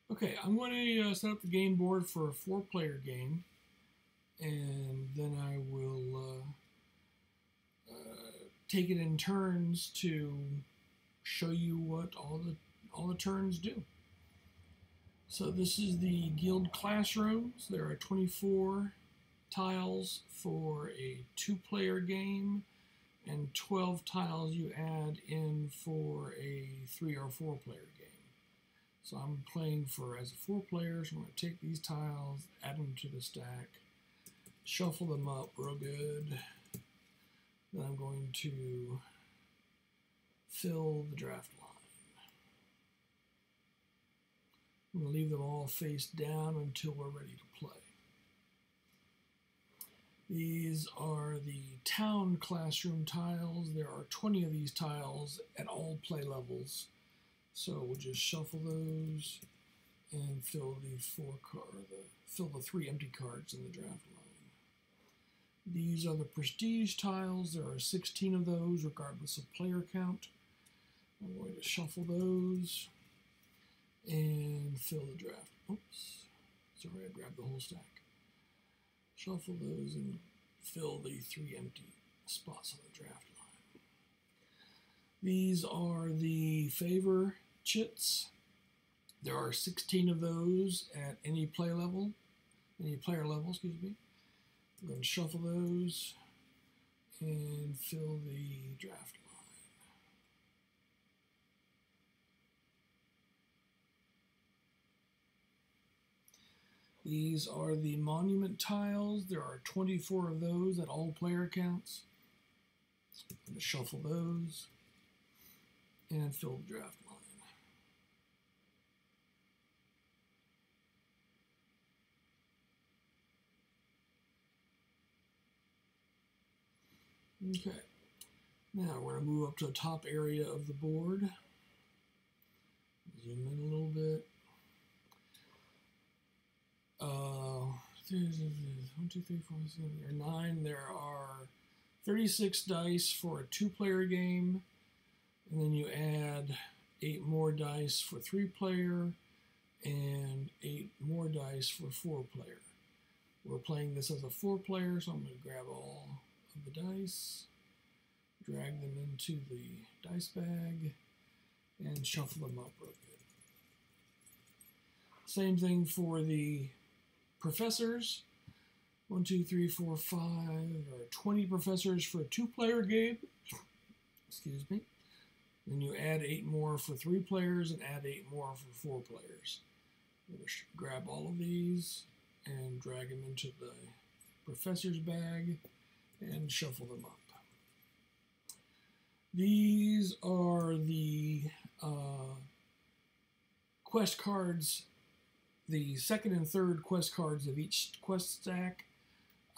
Okay, I'm going to set up the game board for a 4-player game, and then I will take it in turns to show you what all the turns do. So this is the Guild Classrooms. There are 24 tiles for a 2-player game, and 12 tiles you add in for a 3 or 4-player game. So I'm playing as a 4-player, so I'm going to take these tiles, add them to the stack, shuffle them up real good. Then I'm going to fill the draft line. I'm going to leave them all face down until we're ready to play. These are the town classroom tiles. There are 20 of these tiles at all play levels. So we'll just shuffle those and fill the 3 empty cards in the draft line. These are the prestige tiles. There are 16 of those, regardless of player count. I'm going to shuffle those and fill the draft. Oops, sorry, I grabbed the whole stack. Shuffle those and fill the 3 empty spots on the draft line. These are the favor chits. There are 16 of those at any player level, excuse me. I'm going to shuffle those and fill the draft line. These are the monument tiles. There are 24 of those at all player counts. I'm going to shuffle those and fill the draft line. Okay, now we're going to move up to the top area of the board. Zoom in a little bit. 1, 2, 3, 4, 7, 9. There are 36 dice for a 2-player game, and then you add 8 more dice for 3-player and 8 more dice for 4-player. We're playing this as a 4-player, so I'm going to grab all of the dice, drag them into the dice bag, and shuffle them up real good. Same thing for the professors. 1, 2, 3, 4, 5. There are 20 professors for a 2-player game. Excuse me. Then you add 8 more for 3 players and add 8 more for 4 players. I'm going to grab all of these and drag them into the professor's bag and shuffle them up. These are the quest cards, the 2nd and 3rd quest cards of each quest stack.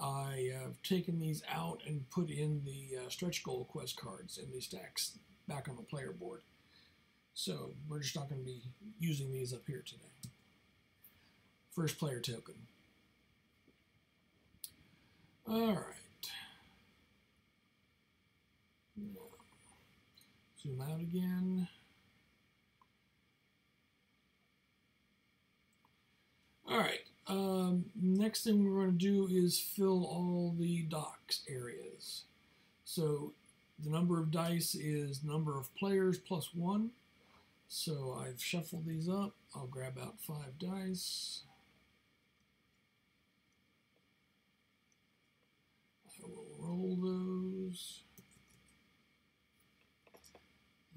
I have taken these out and put in the stretch goal quest cards in these stacks back on the player board. So we're just not going to be using these up here today. First player token. All right. Zoom out again. All right. Next thing we're going to do is fill all the docks areas. So the number of dice is the number of players plus 1. So I've shuffled these up. I'll grab out 5 dice. I will roll those.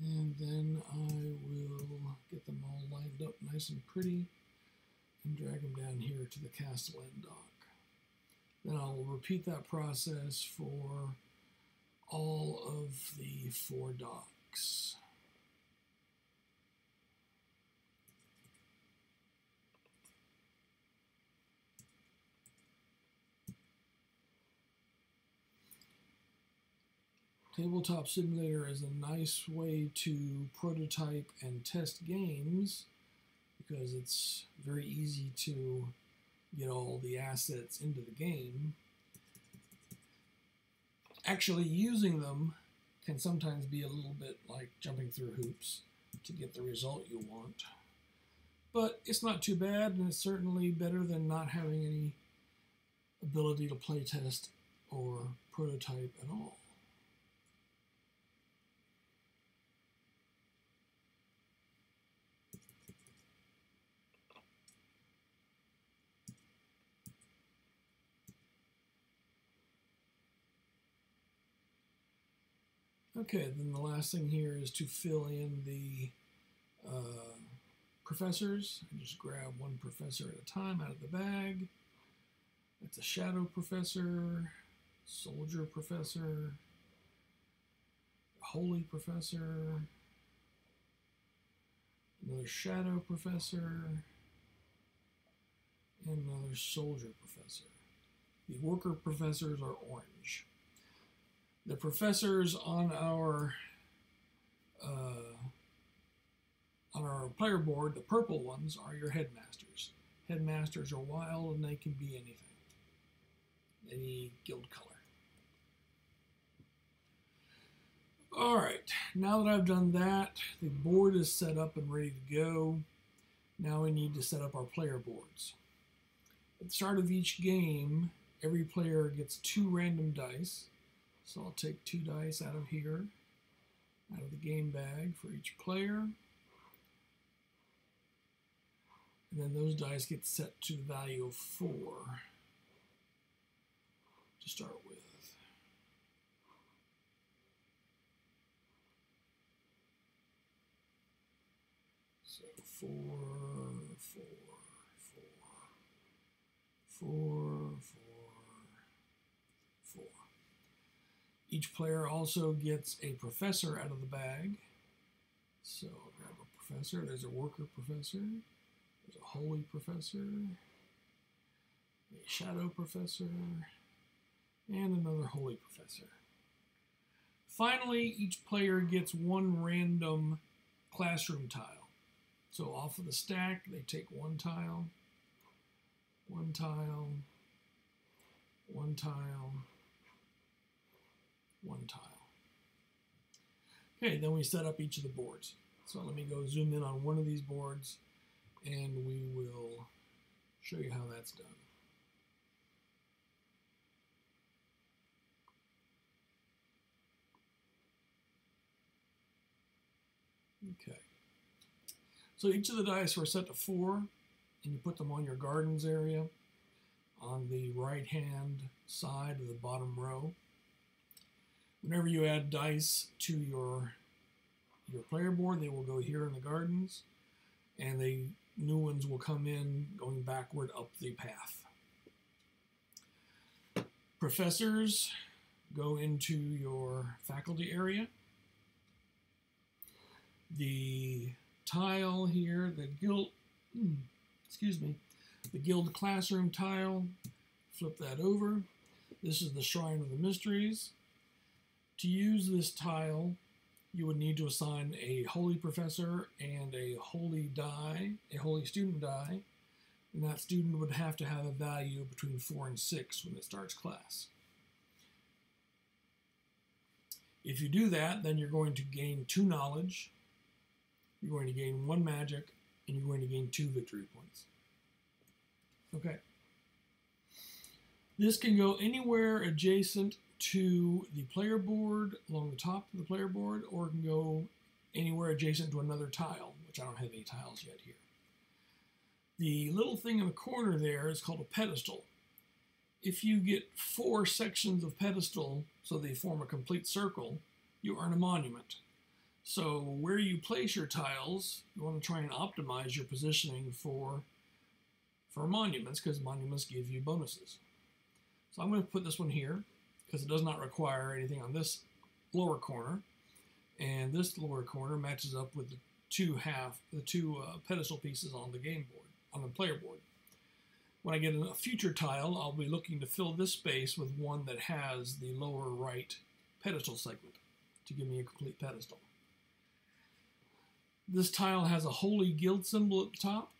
And then I will get them all lined up nice and pretty and drag them down here to the castle end dock. Then I'll repeat that process for all of the 4 docks. Tabletop Simulator is a nice way to prototype and test games because it's very easy to get all the assets into the game. Actually using them can sometimes be a little bit like jumping through hoops to get the result you want. But it's not too bad, and it's certainly better than not having any ability to play test or prototype at all. Okay, then the last thing here is to fill in the professors. I just grab one professor at a time out of the bag. That's a shadow professor, soldier professor, holy professor, another shadow professor, and another soldier professor. The worker professors are orange. The professors on our player board, the purple ones, are your headmasters. Headmasters are wild, and they can be anything, any guild color. All right, now that I've done that, the board is set up and ready to go. Now we need to set up our player boards. At the start of each game, every player gets 2 random dice. So I'll take 2 dice out of here, out of the game bag for each player. And then those dice get set to the value of 4 to start with. So 4, 4, 4, 4, 4. Each player also gets a professor out of the bag. So I'll grab a professor. There's a worker professor. There's a holy professor. A shadow professor. And another holy professor. Finally, each player gets 1 random classroom tile. So off of the stack, they take 1 tile, 1 tile, 1 tile, 1 tile. Okay, then we set up each of the boards. So let me go zoom in on one of these boards, and we will show you how that's done. Okay. So each of the dice are set to 4, and you put them on your gardens area on the right-hand side of the bottom row. Whenever you add dice to your player board, they will go here in the gardens, and the new ones will come in going backward up the path. Professors go into your faculty area. The tile here, the guild classroom tile, flip that over. This is the Shrine of the Mysteries. To use this tile, you would need to assign a holy professor and a holy die, a holy student die, and that student would have to have a value between 4 and 6 when it starts class. If you do that, then you're going to gain 2 knowledge, you're going to gain 1 magic, and you're going to gain 2 victory points. Okay. This can go anywhere adjacent to the player board, along the top of the player board, or it can go anywhere adjacent to another tile, which I don't have any tiles yet here. The little thing in the corner there is called a pedestal. If you get 4 sections of pedestal, so they form a complete circle, you earn a monument. So where you place your tiles, you want to try and optimize your positioning for monuments, because monuments give you bonuses. So I'm going to put this one here, because it does not require anything on this lower corner, and this lower corner matches up with the two pedestal pieces on the game board, on the player board. When I get a future tile, I'll be looking to fill this space with one that has the lower right pedestal segment to give me a complete pedestal. This tile has a holy guild symbol at the top.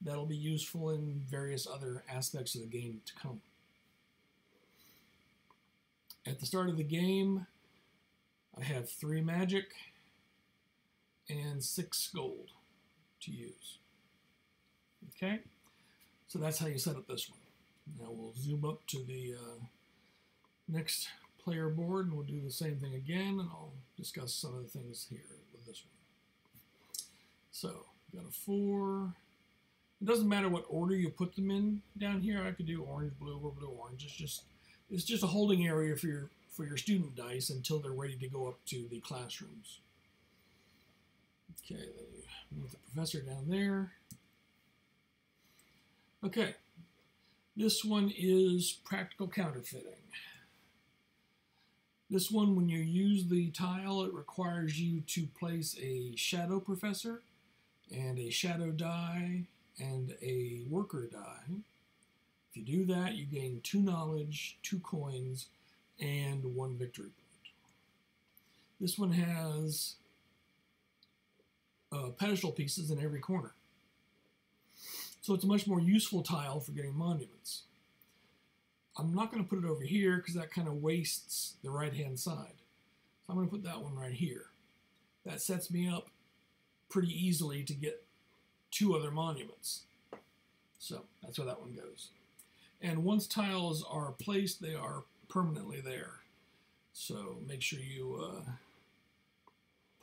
That'll be useful in various other aspects of the game to come. At the start of the game, I have 3 magic and 6 gold to use. Okay, so that's how you set up this one. Now we'll zoom up to the next player board, and we'll do the same thing again, and I'll discuss some of the things here with this one. So, got a 4. It doesn't matter what order you put them in down here. I could do orange, blue, or blue, orange. It's just a holding area for your student dice until they're ready to go up to the classrooms. Okay, then you move the professor down there. Okay, this one is practical counterfeiting. This one, when you use the tile, it requires you to place a shadow professor and a shadow die and a worker die. If you do that, you gain 2 knowledge, 2 coins, and 1 victory point. This one has pedestal pieces in every corner. So it's a much more useful tile for getting monuments. I'm not going to put it over here because that kind of wastes the right-hand side. So I'm going to put that one right here. That sets me up pretty easily to get 2 other monuments. So that's where that one goes. And once tiles are placed, they are permanently there. So make sure you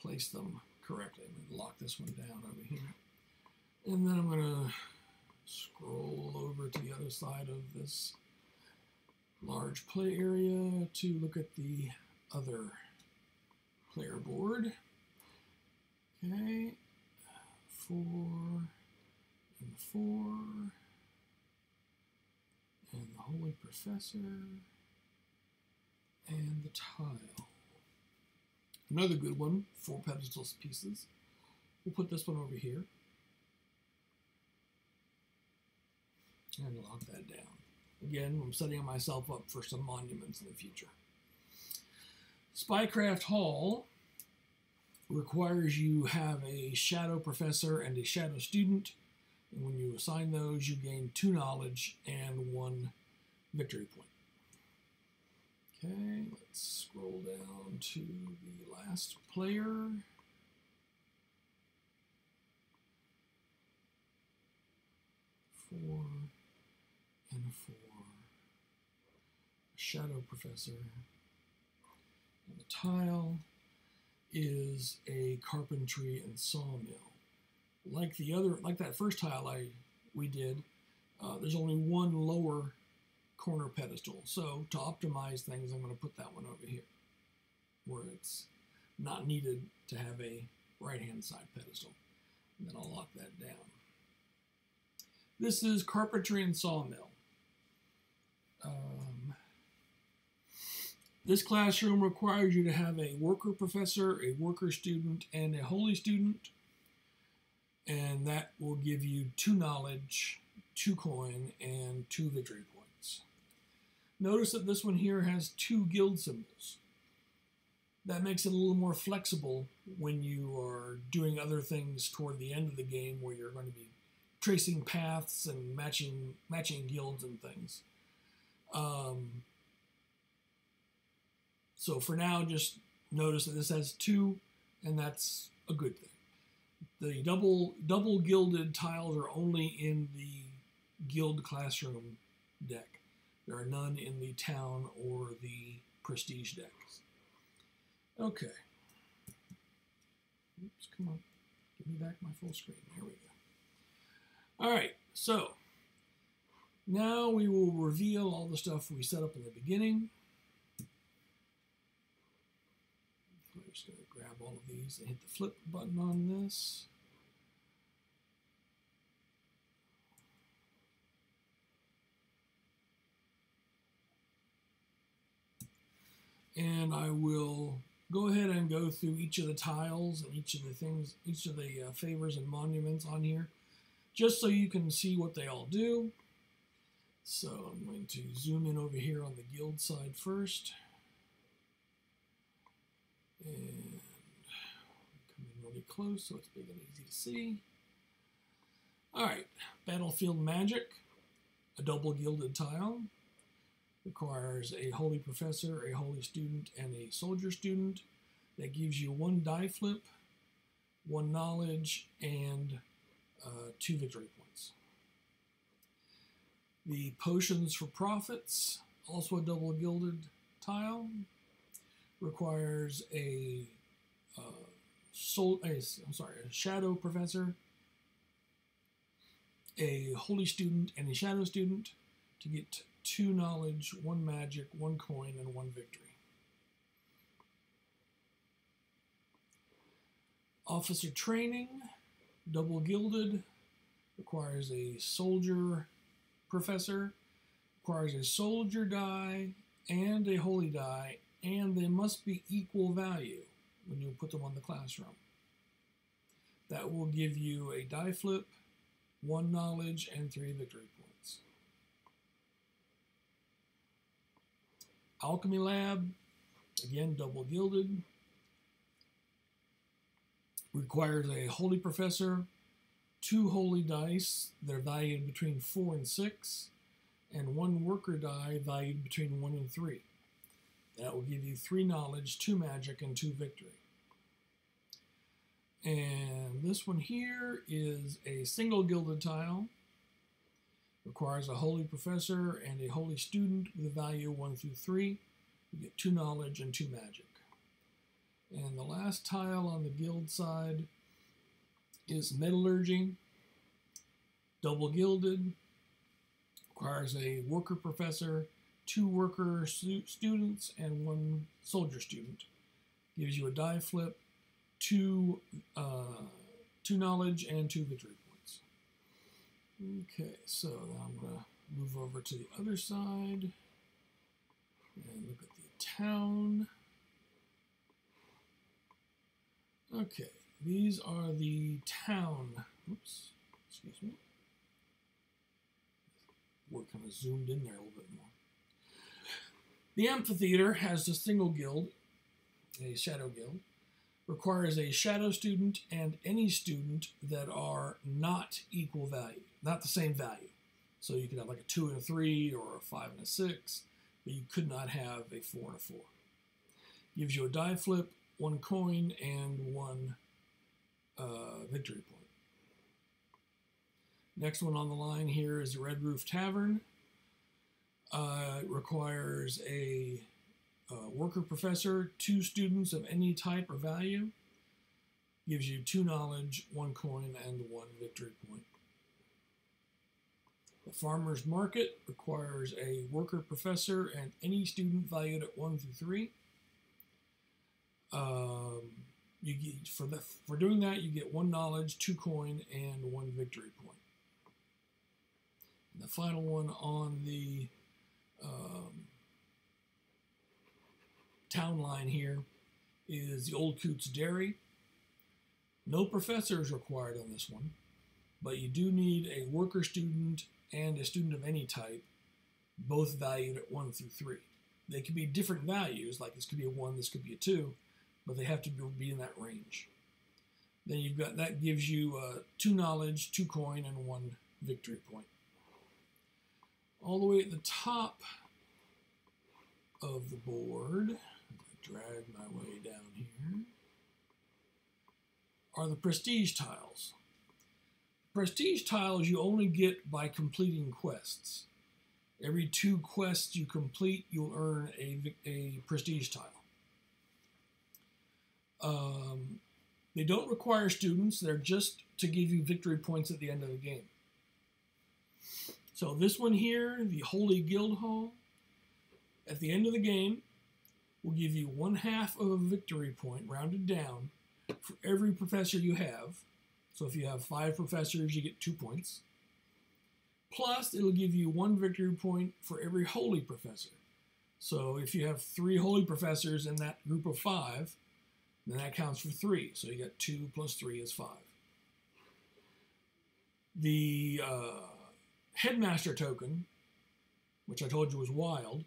place them correctly. I'm going to lock this one down over here. And then I'm going to scroll over to the other side of this large play area to look at the other player board. Okay, 4 and 4, and the Holy Professor, and the tile. Another good one, 4 pedestal pieces. We'll put this one over here. And lock that down. Again, I'm setting myself up for some monuments in the future. Spycraft Hall requires you have a shadow professor and a shadow student. And when you assign those, you gain 2 knowledge and 1 victory point. Okay, let's scroll down to the last player. 4 and a 4. Shadow Professor. And the tile is a carpentry and sawmill. Like that first tile we did, there's only 1 lower corner pedestal. So to optimize things, I'm going to put that one over here, where it's not needed to have a right-hand side pedestal. And then I'll lock that down. This is carpentry and sawmill. This classroom requires you to have a worker professor, a worker student, and a holy student. And that will give you 2 knowledge, 2 coin, and 2 victory points. Notice that this one here has 2 guild symbols. That makes it a little more flexible when you are doing other things toward the end of the game, where you're going to be tracing paths and matching guilds and things. So for now, just notice that this has 2, and that's a good thing. The double gilded tiles are only in the guild classroom deck. There are none in the town or the prestige decks. Okay. Oops, come on. Give me back my full screen. There we go. All right, so now we will reveal all the stuff we set up in the beginning. I'm just going to grab all of these and hit the flip button on this. And I will go ahead and go through each of the tiles and each of the things, each of the favors and monuments on here, just so you can see what they all do. So I'm going to zoom in over here on the guild side first. And come in really close so it's big and easy to see. Alright, Battlefield Magic, a double gilded tile. Requires a holy professor, a holy student, and a soldier student. That gives you 1 die flip, 1 knowledge, and 2 victory points. The Potions for Profits, also a double gilded tile, requires a Shadow Professor, a Holy Student, and a Shadow Student to get 2 knowledge, 1 magic, 1 coin, and 1 victory. Officer Training, double gilded, requires a Soldier Professor, requires a Soldier die and a Holy die, and they must be equal value when you put them on the classroom. That will give you a die flip, 1 knowledge, and 3 victory points. Alchemy Lab, again double gilded, requires a Holy Professor, 2 Holy dice, they're valued between 4 and 6, and 1 Worker die valued between 1 and 3. That will give you 3 knowledge, 2 magic, and 2 victory. And this one here is a single gilded tile. Requires a Holy Professor and a Holy Student with a value 1 through 3. You get 2 knowledge and 2 magic. And the last tile on the guild side is Metallurgy, double gilded. Requires a Worker Professor, 2 Worker Students, and 1 Soldier Student. Gives you a die flip, 2 knowledge, and 2 victory points. Okay, so now I'm going to move over to the other side and look at the town. Okay, these are the town. Oops, excuse me. We're kind of zoomed in there a little bit more. The amphitheater has a single guild, a shadow guild. Requires a shadow student and any student that are not equal value, not the same value. So you could have like a 2 and a 3 or a 5 and a 6, but you could not have a 4 and a 4. Gives you a die flip, 1 coin, and 1 victory point. Next one on the line here is the Red Roof Tavern. It requires a Worker Professor, 2 students of any type or value. Gives you 2 knowledge, 1 coin, and 1 victory point. The Farmer's Market requires a Worker Professor and any student valued at 1 through 3. You get, for doing that, you get 1 knowledge, 2 coin, and 1 victory point. And the final one on the town line here is the Old Coots Dairy. No professor is required on this one, but you do need a Worker Student and a student of any type, both valued at 1 through 3. They could be different values, like this could be a 1, this could be a 2, but they have to be in that range. Then you've got, that gives you 2 knowledge, 2 coin, and 1 victory point. All the way at the top of the board, drag my way down here, are the prestige tiles. Prestige tiles you only get by completing quests. Every 2 quests you complete, you'll earn a prestige tile. They don't require students, they're just to give you victory points at the end of the game. So this one here, the Holy Guild Hall, at the end of the game, will give you 1/2 of a victory point, rounded down, for every professor you have. So if you have 5 professors, you get 2 points. Plus, it'll give you 1 victory point for every Holy Professor. So if you have 3 Holy Professors in that group of 5, then that counts for 3. So you get 2 plus 3 is 5. The Headmaster token, which I told you was wild,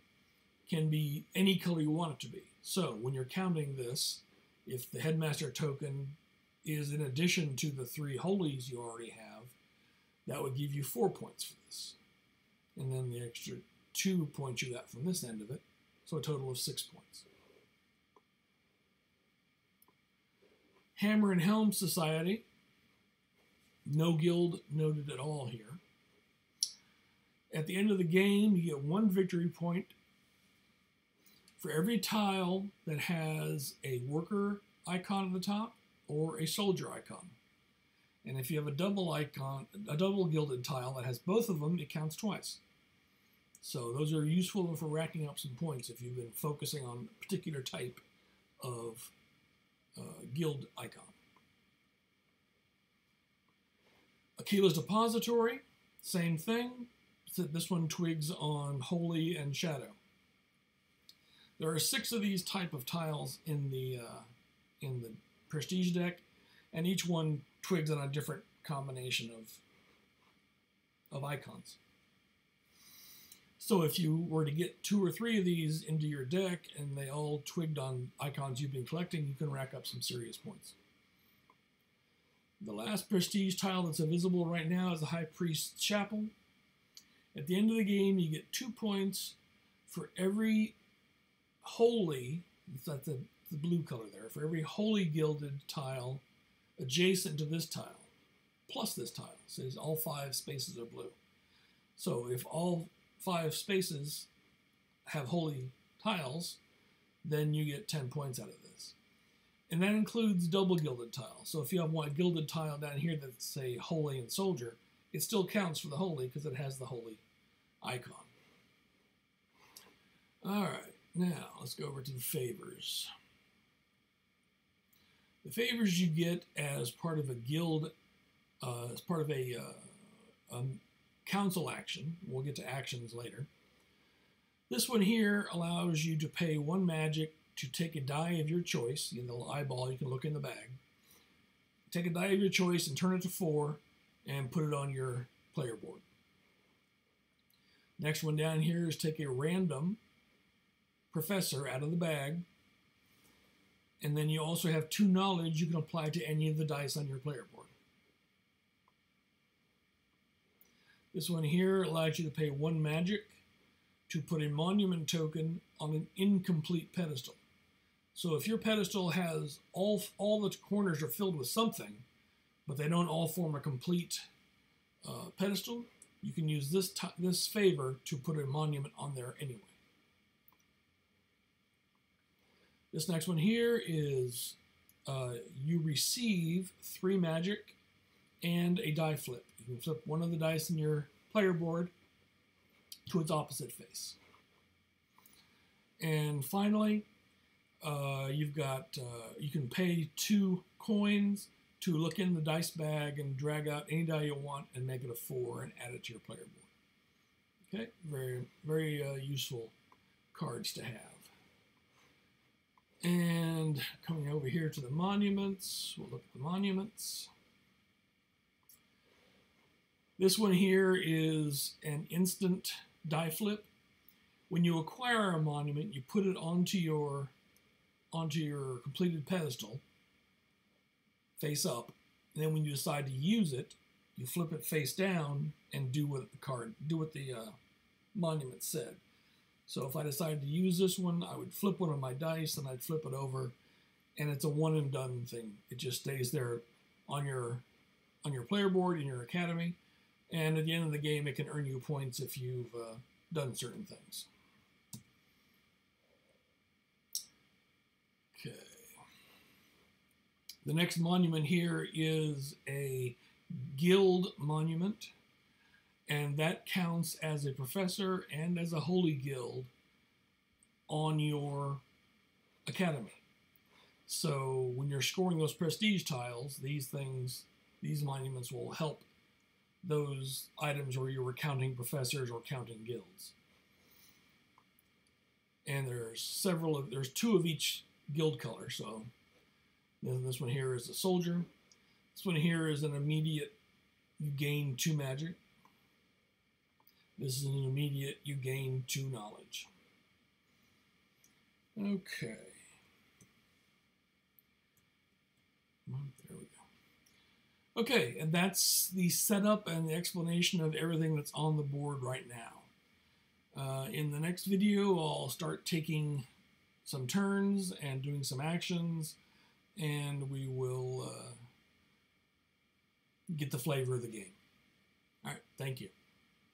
can be any color you want it to be. So when you're counting this, if the Headmaster token is in addition to the 3 holies you already have, that would give you 4 points for this. And then the extra 2 points you got from this end of it, so a total of 6 points. Hammer and Helm Society, no guild noted at all here. At the end of the game, you get 1 victory point for every tile that has a worker icon at the top or a soldier icon. And if you have a double gilded tile that has both of them, it counts twice. So those are useful for racking up some points if you've been focusing on a particular type of guild icon. Akila's Depository, same thing. This one twigs on Holy and Shadow. There are 6 of these type of tiles in the Prestige deck, and each one twigs on a different combination of icons. So if you were to get 2 or 3 of these into your deck and they all twigged on icons you've been collecting, you can rack up some serious points. The last Prestige tile that's visible right now is the High Priest's Chapel. At the end of the game, you get 2 points for every holy, that's the blue color there, for every holy gilded tile adjacent to this tile, plus this tile. So all 5 spaces are blue. So if all 5 spaces have holy tiles, then you get 10 points out of this. And that includes double gilded tiles. So if you have one gilded tile down here that's, say, holy and soldier, it still counts for the holy because it has the holy icon. All right, now let's go over to the favors. The favors you get as part of a guild, as part of a council action. We'll get to actions later. This one here allows you to pay 1 magic to take a die of your choice. You know, the little eyeball, you can look in the bag. Take a die of your choice and turn it to 4 and put it on your player board. Next one down here is take a random professor out of the bag. And then you also have 2 knowledge you can apply to any of the dice on your player board. This one here allows you to pay 1 magic to put a monument token on an incomplete pedestal. So if your pedestal has all the corners are filled with something, but they don't all form a complete pedestal, you can use this favor to put a monument on there anyway. This next one here is you receive 3 magic and a die flip. You can flip one of the dice in your player board to its opposite face. And finally, you've got you can pay 2 coins to look in the dice bag and drag out any die you want and make it a 4 and add it to your player board. Okay, very, very useful cards to have. And coming over here to the monuments, we'll look at the monuments. This one here is an instant die flip. When you acquire a monument, you put it onto your completed pedestal, face up, and then when you decide to use it, you flip it face down and do what the monument said. So if I decided to use this one, I would flip one of my dice and I'd flip it over, and it's a one and done thing. It just stays there on your player board in your academy, and at the end of the game, it can earn you points if you've done certain things. Okay. The next monument here is a guild monument, and that counts as a professor and as a holy guild on your academy. So when you're scoring those prestige tiles, these monuments will help those items where you were counting professors or counting guilds. And there's 2 of each guild color. So then this one here is a soldier. This one here is an immediate, you gain 2 magic. This is an immediate, you gain 2 knowledge. Okay. There we go. Okay, and that's the setup and the explanation of everything that's on the board right now. In the next video, I'll start taking some turns and doing some actions, and we will get the flavor of the game. All right, thank you.